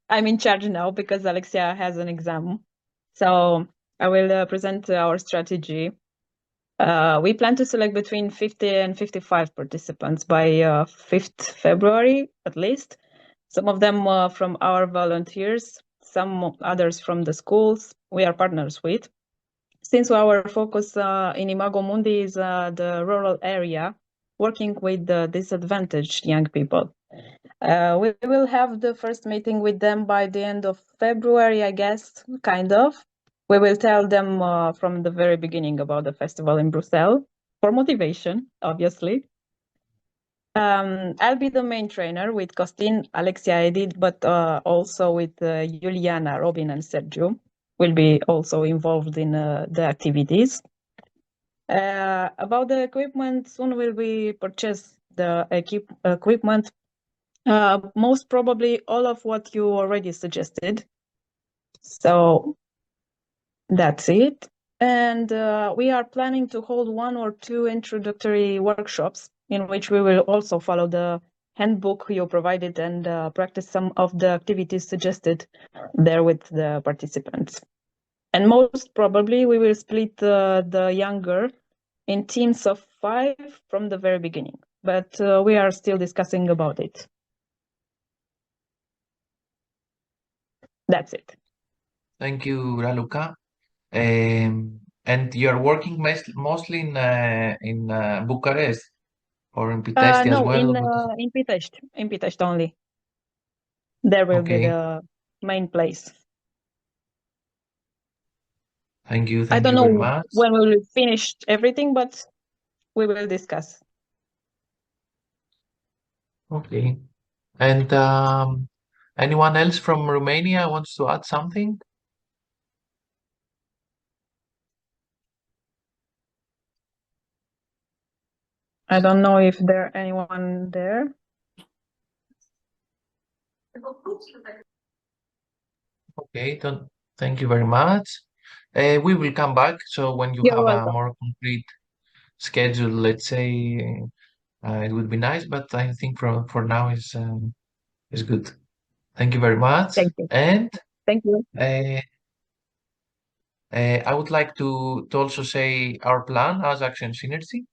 I'm in charge now because Alexia has an exam. So I will present our strategy. We plan to select between 50 and 55 participants by 5th February, at least. Some of them from our volunteers, some others from the schools we are partners with. Since our focus in Imago Mundi is the rural area, working with the disadvantaged young people. We will have the first meeting with them by the end of February, I guess, kind of. We will tell them from the very beginning about the festival in Brussels for motivation, obviously. I'll be the main trainer with Costin, Alexia, Edith, but also with Juliana, Robin, and Sergio. Will be also involved in the activities. About the equipment, soon will we purchase the equipment. Most probably all of what you already suggested. So that's it. And we are planning to hold 1 or 2 introductory workshops in which we will also follow the handbook you provided and practice some of the activities suggested there with the participants. And most probably we will split the younger in teams of 5 from the very beginning, but we are still discussing about it. That's it.
Thank you, Raluca. And you're working mostly in Bucharest or in Pitești as
No,
well?
in Pitești only. There will be
Okay.
the main place.
Thank you.
I
Thank
don't
you very
know
much.
when we will finish everything, but we will discuss.
Okay. And anyone else from Romania wants to add something?
I don't know if there anyone there.
Okay, thank you very much. We will come back. So when you
You're
have a
welcome.
more complete schedule, let's say, it would be nice. But I think for now is good. Thank you very much.
Thank you.
And
Thank you.
I would like to also say our plan as Action Synergy.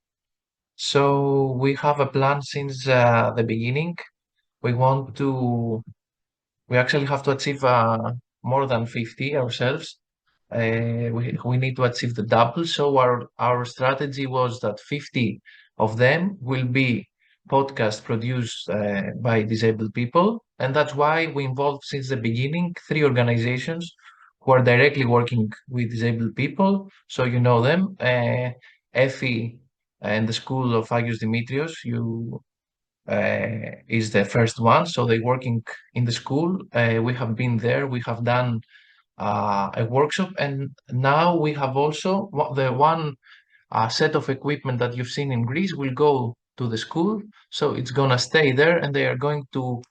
So we have a plan since the beginning. We actually have to achieve more than 50 ourselves. We need to achieve the double. So our strategy was that 50 of them will be podcasts produced by disabled people. And that's why we involved since the beginning 3 organizations who are directly working with disabled people. So you know them, EFI and the School of Agios Dimitrios. Is the first one. So they're working in the school. We have been there. We have done a workshop, and now we have also the one set of equipment that you've seen in Greece will go to the school. So it's gonna stay there, and they are going to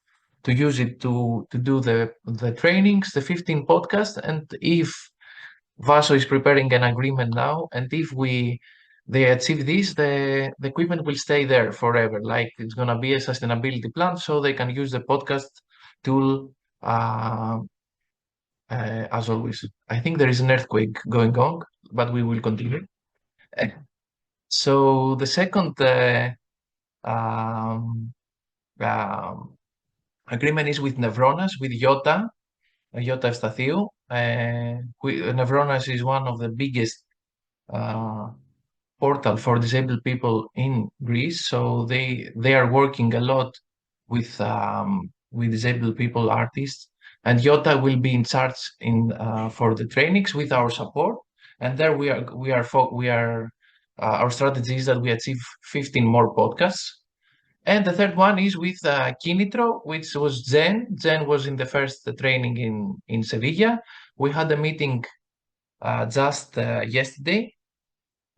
use it to do the trainings, the 15 podcasts, and if Vaso is preparing an agreement now, and if they achieve this, the equipment will stay there forever. Like it's gonna be a sustainability plan, so they can use the podcast tool as always. I think there is an earthquake going on, but we will continue. So the second um, agreement is with Nevronas, with Iota Evstathiou. Nevronas is one of the biggest portal for disabled people in Greece. So they are working a lot with with disabled people, artists, and Jota will be in charge for the trainings with our support. And there our strategy is that we achieve 15 more podcasts. And the third one is with Kinitro, which was Jen. Jen was in the first training in Sevilla. We had a meeting just yesterday.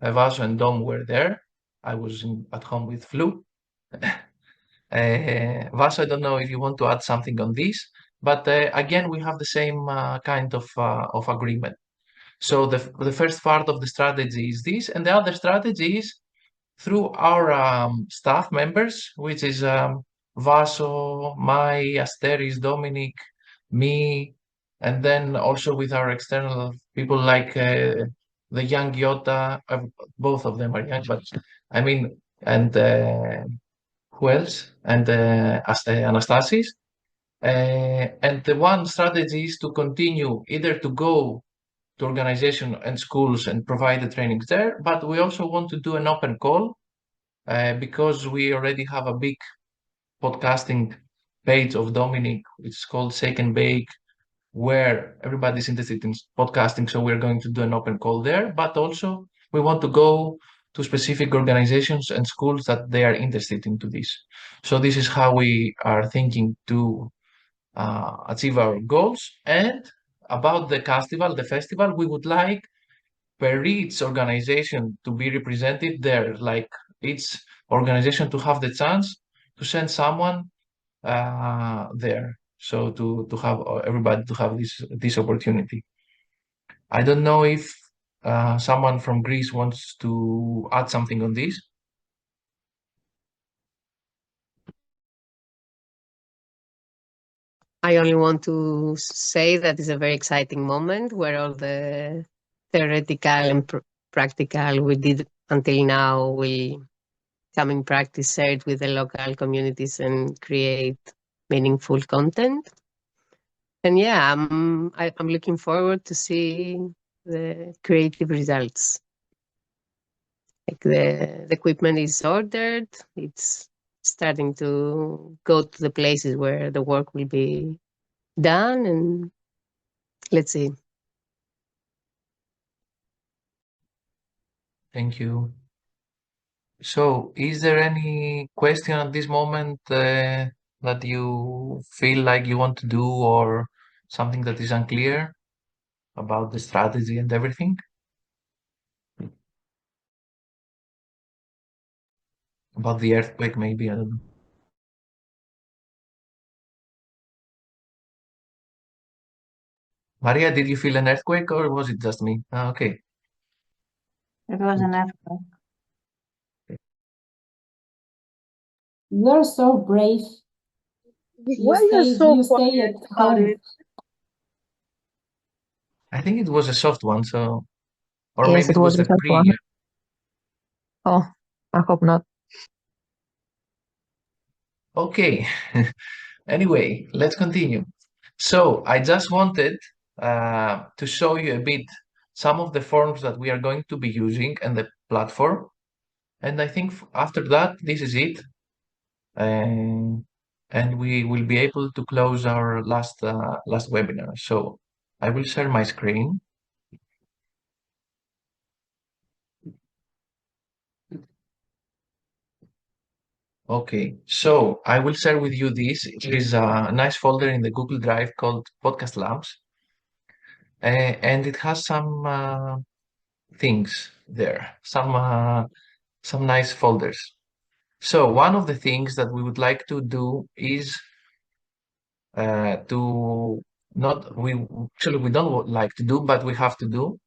Vaso and Dom were there. I was at home with flu. Vaso, I don't know if you want to add something on this, but again, we have the same kind of agreement. So the first part of the strategy is this, and the other strategy is through our staff members, which is Vaso, Mai, Asteris, Dominic, me, and then also with our external people like the young Jota, both of them are young, but I mean, and who else? And Anastasis. And the one strategy is to continue either to go to organization and schools and provide the trainings there, but we also want to do an open call because we already have a big podcasting page of Dominic, which is called Shake and Bake, where everybody's interested in podcasting. So we're going to do an open call there, but also we want to go to specific organizations and schools that they are interested into this. So this is how we are thinking to achieve our goals. And about the festival, we would like per each organization to be represented there, like each organization to have the chance to send someone there. So to have everybody to have this opportunity. I don't know if someone from Greece wants to add something on this.
I only want to say that it's a very exciting moment where all the theoretical and practical we did until now will come in practice, share it with the local communities and create meaningful content. And yeah, I'm looking forward to see the creative results. Like the equipment is ordered, it's starting to go to the places where the work will be done, and let's see.
Thank you. So, is there any question at this moment that you feel like you want to do, or something that is unclear about the strategy and everything? About the earthquake, maybe, I don't know. Maria, did you feel an earthquake or was it just me? Okay.
It was an earthquake.
You're so brave.
Why you're so
You stay
quiet
at
about
home.
it?
I think it was a soft one, so, or
Yes,
maybe
it
it
was
was
the
the
first one.
pre.
Oh, I hope not.
Okay. Anyway, let's continue. So I just wanted to show you a bit some of the forms that we are going to be using and the platform. And I think after that, this is it. And we will be able to close our last webinar. So I will share my screen. Okay, so I will share with you this. It is a nice folder in the Google Drive called Podcast Labs. And it has some things there, some nice folders. So one of the things that we would like to do is we don't like to do, but we have to do,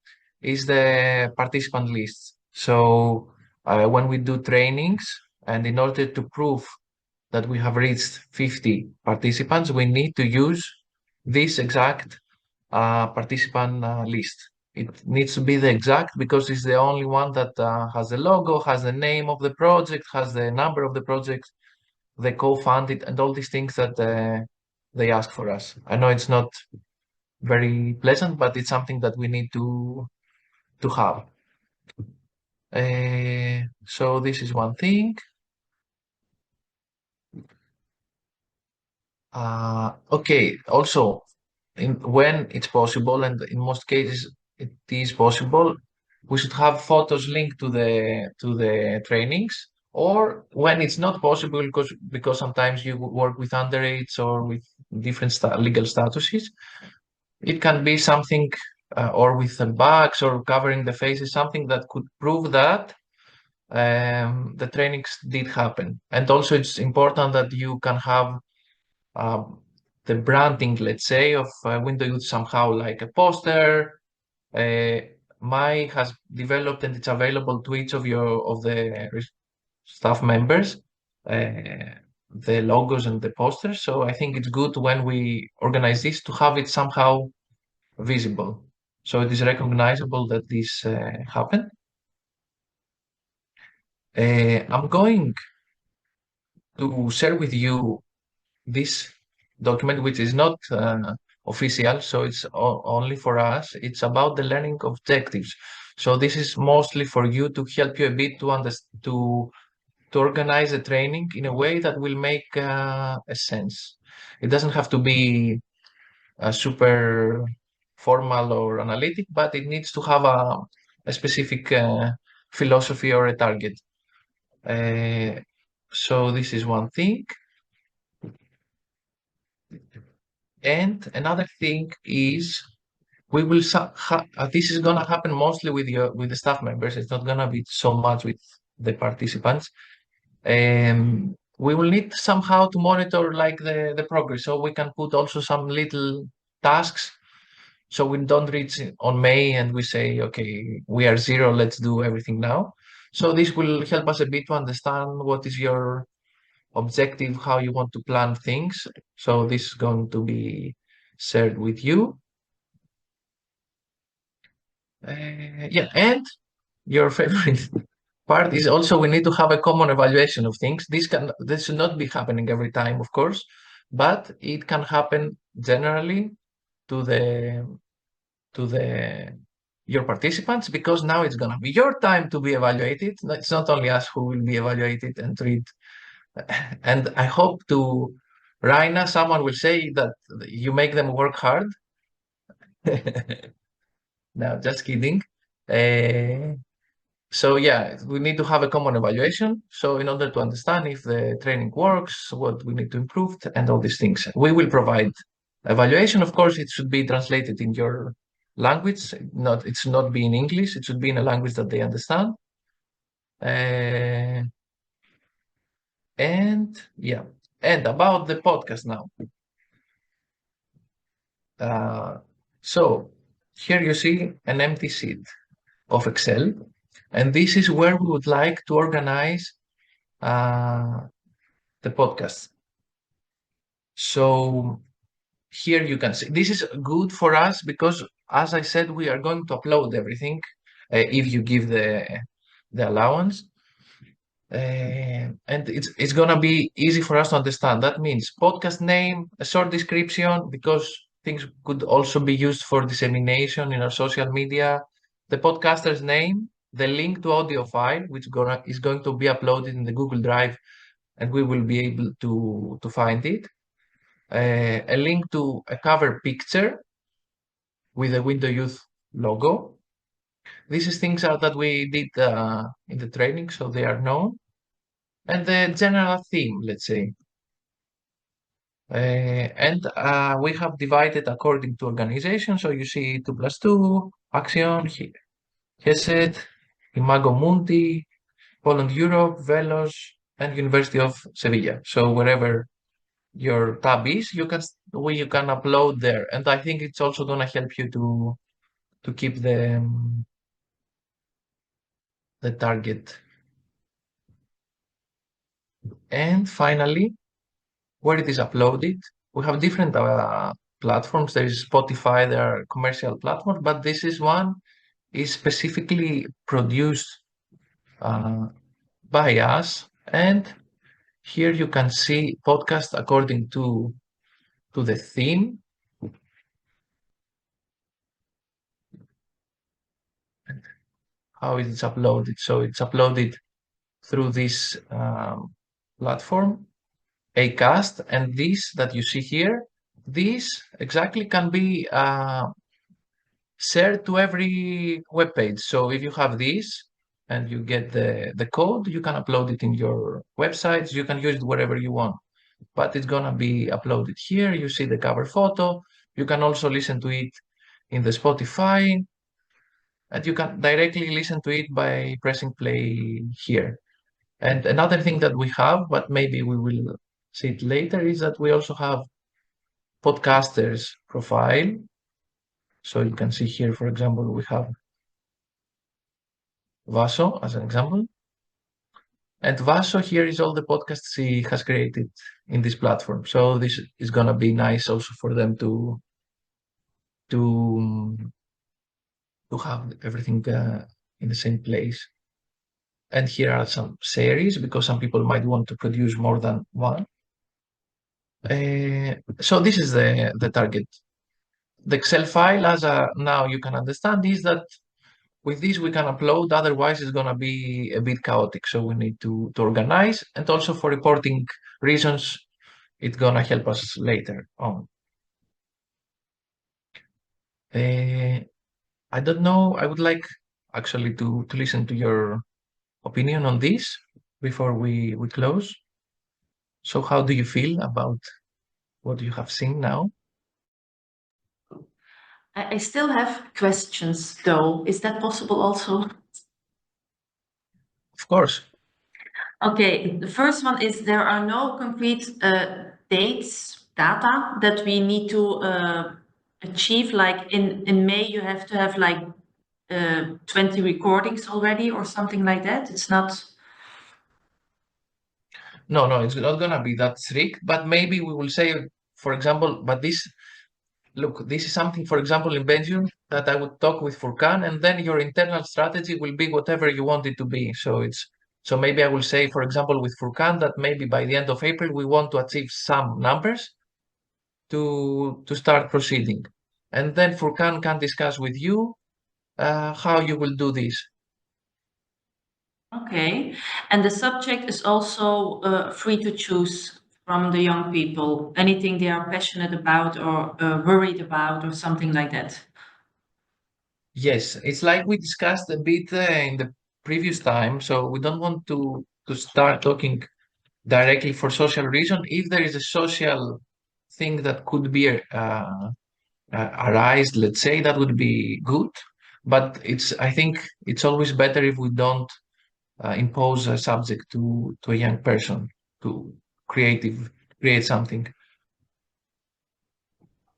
is the participant lists. So when we do trainings, and in order to prove that we have reached 50 participants, we need to use this exact participant list. It needs to be the exact because it's the only one that has the logo, has the name of the project, has the number of the project, the co-funded, and all these things that they ask for us. I know it's not very pleasant, but it's something that we need to have. So this is one thing. Okay, also when it's possible, and in most cases it is possible, we should have photos linked to the trainings. Or when it's not possible, because sometimes you work with underage or with different legal statuses, it can be something or with the backs or covering the faces, something that could prove that the trainings did happen. And also it's important that you can have the branding, let's say, of Window Youth somehow, like a poster. Mai has developed, and it's available to each of the staff members, the logos and the posters. So I think it's good when we organize this to have it somehow visible, so it is recognizable that this happened. I'm going to share with you this document, which is not official, so it's only for us. It's about the learning objectives. So this is mostly for you, to help you a bit to organize the training in a way that will make a sense. It doesn't have to be super formal or analytic, but it needs to have a specific philosophy or a target. So this is one thing. And another thing is, we will this is gonna happen mostly with the staff members. It's not gonna be so much with the participants. We will need somehow to monitor like the progress, so we can put also some little tasks, so we don't reach on May and we say, okay, we are 0, let's do everything now. So this will help us a bit to understand what is your objective, how you want to plan things. So this is going to be shared with you. Yeah, and your favorite part is also, we need to have a common evaluation of things. This should not be happening every time, of course, but it can happen generally to your participants, because now it's gonna be your time to be evaluated. It's not only us who will be evaluated and read. And I hope to Raina, someone will say that you make them work hard. No, just kidding. So yeah, we need to have a common evaluation. So in order to understand if the training works, what we need to improve, and all these things, we will provide evaluation. Of course, it should be translated in your language. It should not be in English. It should be in a language that they understand. And yeah, and about the podcast now. So here you see an empty sheet of Excel, and this is where we would like to organize the podcast. So here you can see, this is good for us because, as I said, we are going to upload everything if you give the allowance. And it's gonna be easy for us to understand. That means podcast name, a short description, because things could also be used for dissemination in our social media. The podcaster's name, the link to audio file, which is going to be uploaded in the Google Drive, and we will be able to find it. A link to a cover picture with the Window Youth logo. These things are that we did in the training, so they are known. And the general theme, let's say. And we have divided according to organization. So you see 2+2, Action, HESED, Imago Mundi, Poland Europe, Velos, and University of Sevilla. So wherever your tab is, you can upload there. And I think it's also gonna help you to keep the target. And finally, where it is uploaded, we have different platforms. There is Spotify, there are commercial platforms, but this one is specifically produced by us. And here you can see podcast according to the theme. And how it's uploaded. So it's uploaded through this platform. Acast, and this that you see here, this exactly can be shared to every web page. So if you have this and you get the code, you can upload it in your websites. You can use it wherever you want, but it's gonna be uploaded here. You see the cover photo. You can also listen to it in the Spotify, and you can directly listen to it by pressing play here. And another thing that we have, but maybe we will see it later, is that we also have podcasters profile. So you can see here, for example, we have Vaso as an example. And Vaso here is all the podcasts he has created in this platform. So this is gonna be nice also for them to have everything in the same place. And here are some series because some people might want to produce more than one. So this is the target. The Excel file, as now you can understand, is that with this we can upload, otherwise it's gonna be a bit chaotic. So we need to organize, and also for reporting reasons, it's gonna help us later on. I don't know, I would like actually to listen to your opinion on this before we close. So how do you feel about what you have seen now?
I still have questions though. Is that possible also?
Of course.
Okay, the first one is there are no concrete data that we need to achieve. Like in May, you have to have like 20 recordings already or something like that. It's not.
No, it's not gonna be that strict, but maybe we will say, for example, but this is something, for example, in Belgium that I would talk with Furkan, and then your internal strategy will be whatever you want it to be. So maybe I will say, for example, with Furkan, that maybe by the end of April we want to achieve some numbers to start proceeding, and then Furkan can discuss with you how you will do this.
Okay, and the subject is also free to choose from the young people, anything they are passionate about or worried about or something like that.
Yes, it's like we discussed a bit in the previous time, so we don't want to start talking directly for social reason. If there is a social thing that could be arised, let's say, that would be good. But I think it's always better if we don't impose a subject to a young person to create something.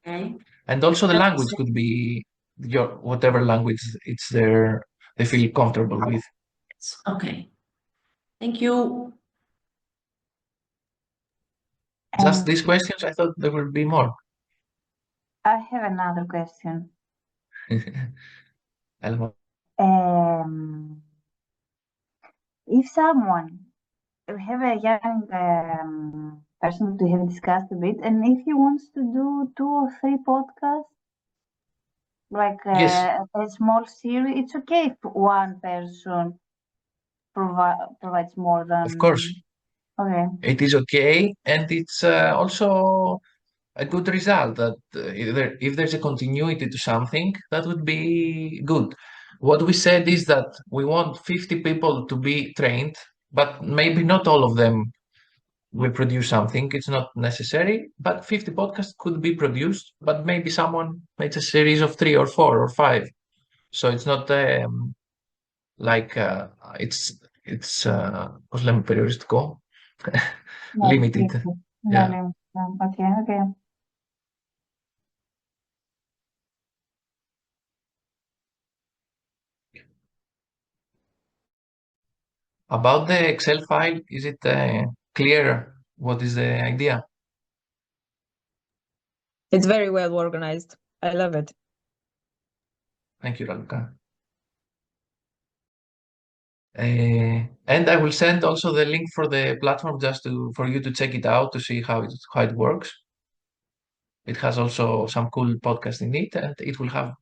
Okay.
And also the language could be whatever language they feel comfortable with.
Okay. Thank you.
Just these questions? I thought there would be more.
I have another question.
Elmo.
If someone we have a young person to have discussed a bit, and if he wants to do 2 or 3 podcasts, like
Yes.
a small series, it's okay if one person provides more than.
Of course.
Okay.
It is okay, and it's also a good result that if there's a continuity to something, that would be good. What we said is that we want 50 people to be trained, but maybe not all of them will produce something. It's not necessary, but 50 podcasts could be produced, but maybe someone makes a series of 3 or 4 or 5. So it's not like it's πώς λέμε περιοριστικό, limited. Yeah.
Okay.
About the Excel file, is it clear what is the idea?
It's very well organized. I love it.
Thank you, Raluca. And I will send also the link for the platform just for you to check it out to see how it works. It has also some cool podcasts in it, and it will have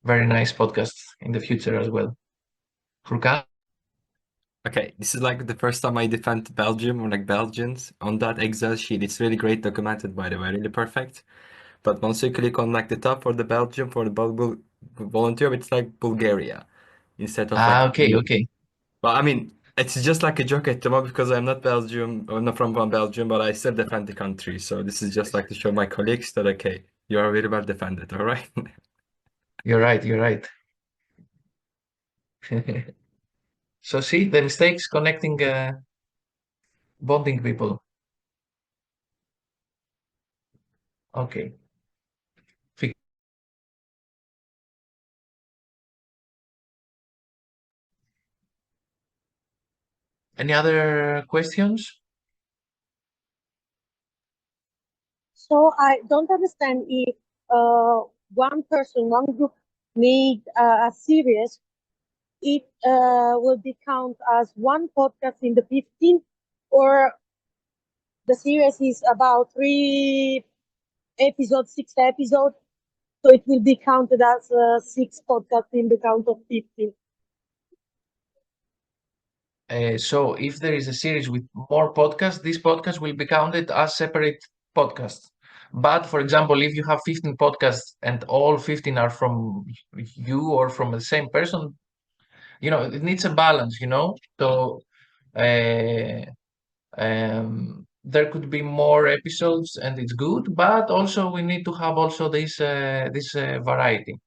very nice podcasts in the future as well. Furkan?
Okay, this is like the first time I defend Belgium or like Belgians on that Excel sheet. It's really great documented, by the way, really perfect. But once you click on like the top for the Belgium for the volunteer, it's like Bulgaria instead of like
Okay, okay.
Well, I mean, it's just like a joke at the moment because I'm not Belgium, I'm not from Belgium, but I still defend the country. So this is just like to show my colleagues that okay, you are very well defended, all right?
You're right, you're right. So see, the mistakes connecting, bonding people. Okay. Any other questions?
So I don't understand if one person, one group made a series, it will be count as one podcast in the 15, or the series is about 3 episodes, 6 episodes, so it will be counted as 6 podcasts in the count of 15.
So if there is a series with more podcasts, this podcast will be counted as separate podcasts. But for example, if you have 15 podcasts and all 15 are from you or from the same person, it needs a balance, So there could be more episodes and it's good, but also we need to have also this variety.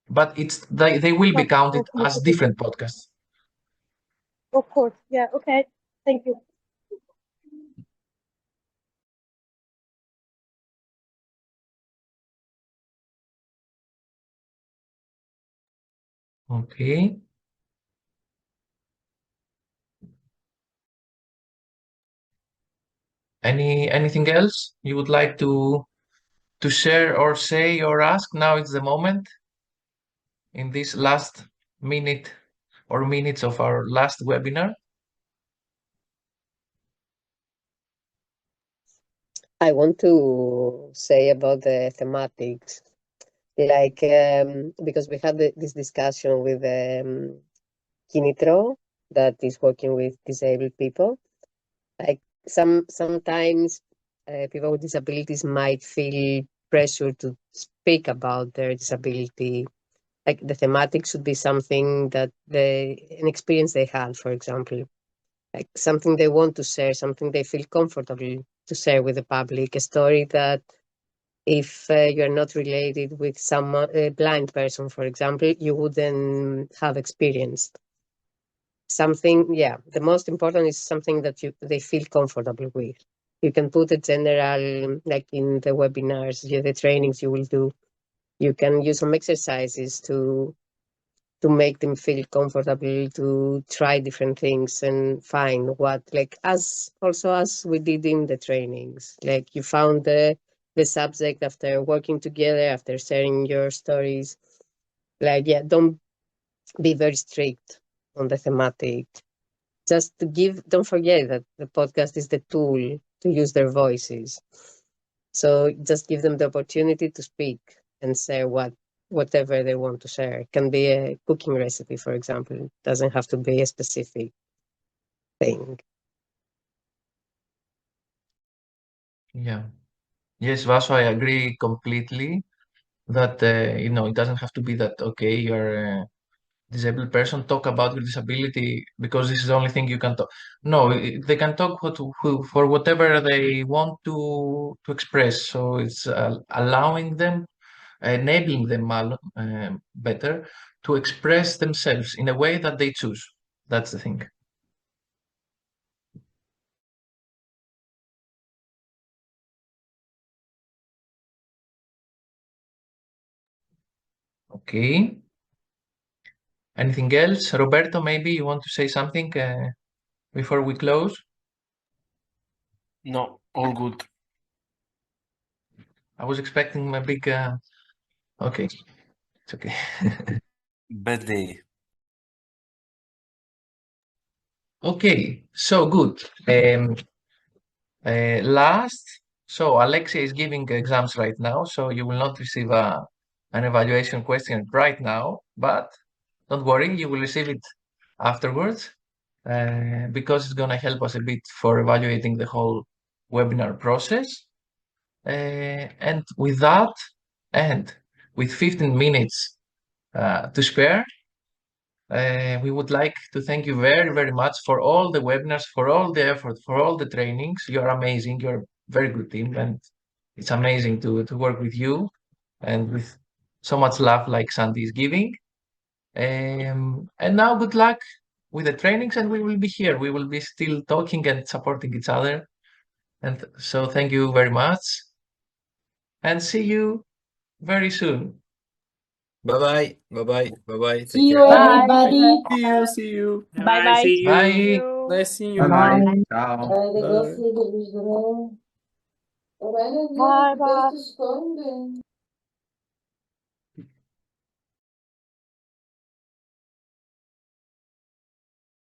But they will be counted as different podcasts.
Of course, yeah, okay, thank you.
Okay. Anything else you would like to share or say or ask? Now it's the moment in this last minute or minutes of our last webinar.
I want to say about the thematics, like because we had this discussion with Kinitro that is working with disabled people. Like sometimes people with disabilities might feel pressure to speak about their disability. Like the thematic should be something that an experience they had, for example, like something they want to share, something they feel comfortable to share with the public, a story that if you're not related with someone, a blind person, for example, you wouldn't have experienced. Something, yeah, the most important is something that they feel comfortable with. You can put a general, like in the webinars, the trainings you will do, you can use some exercises to make them feel comfortable to try different things and find what, like as we did in the trainings, like you found the subject after working together, after sharing your stories. Like, yeah, don't be very strict on the thematic. Just to don't forget that the podcast is the tool to use their voices. So just give them the opportunity to speak and say whatever they want to share. It can be a cooking recipe, for example. It doesn't have to be a specific thing.
Yeah. Yes, Vaso, I agree completely that, it doesn't have to be that, okay, you're a disabled person, talk about your disability because this is the only thing you can talk. No, they can talk for whatever they want to express. So it's allowing them, enabling them better to express themselves in a way that they choose. That's the thing. Okay. Anything else? Roberto, maybe you want to say something before we close?
No, all good.
I was expecting a big. Okay, it's okay.
Bad day.
Okay, so good. So Alexia is giving exams right now, so you will not receive an evaluation question right now, but don't worry, you will receive it afterwards. because it's going to help us a bit for evaluating the whole webinar process. And with that, and with 15 minutes to spare, we would like to thank you very, very much for all the webinars, for all the effort, for all the trainings. You're amazing. You're a very good team, and it's amazing to work with you and with so much love like Sandy is giving. And now good luck with the trainings, and we will be here. We will be still talking and supporting each other. And so thank you very much, and see you very soon.
Bye-bye. Bye-bye. Bye-bye. Take
See you,
care.
everybody.
See you.
Bye-bye.
See you.
Bye.
Nice seeing you.
Bye.
Bye.
Ciao.
Bye.
Bye bye.